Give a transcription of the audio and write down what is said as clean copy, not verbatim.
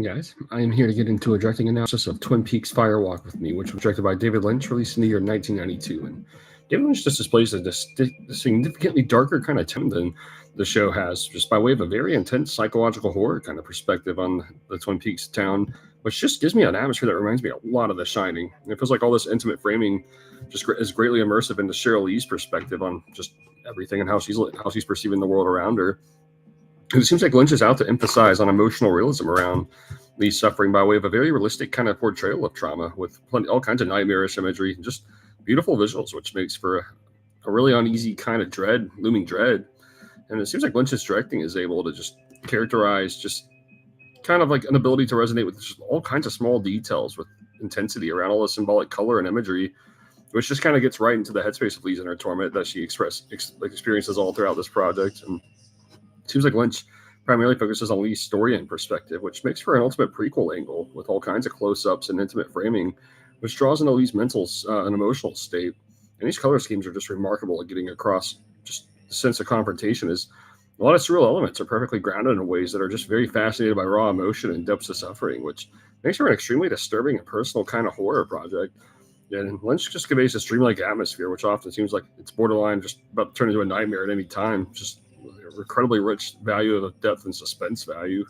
Guys, I am here to get into a directing analysis of Twin Peaks Fire Walk with Me, which was directed by David Lynch, released in the year 1992. And David Lynch just displays a significantly darker kind of tone than the show has, just by way of a very intense psychological horror kind of perspective on the Twin Peaks town, which just gives me an atmosphere that reminds me a lot of The Shining. And it feels like all this intimate framing is greatly immersive into Cheryl Lee's perspective on just everything and how she's perceiving the world around her. It seems like Lynch is out to emphasize on emotional realism around Lee's suffering by way of a very realistic kind of portrayal of trauma with all kinds of nightmarish imagery and just beautiful visuals, which makes for a really uneasy kind of looming dread. And it seems like Lynch's directing is able to just characterize just kind of like an ability to resonate with just all kinds of small details with intensity around all the symbolic color and imagery, which just kind of gets right into the headspace of Lee's inner torment that she experiences all throughout this project. And it seems like Lynch primarily focuses on Lee's story and perspective, which makes for an ultimate prequel angle with all kinds of close-ups and intimate framing, which draws into Lee's mental and emotional state. And these color schemes are just remarkable at getting across just the sense of confrontation. Is a lot of surreal elements are perfectly grounded in ways that are just very fascinated by raw emotion and depths of suffering, which makes for an extremely disturbing and personal kind of horror project. And Lynch just conveys this dreamlike atmosphere, which often seems like it's borderline just about to turn into a nightmare at any time. Just incredibly rich value of depth and suspense value.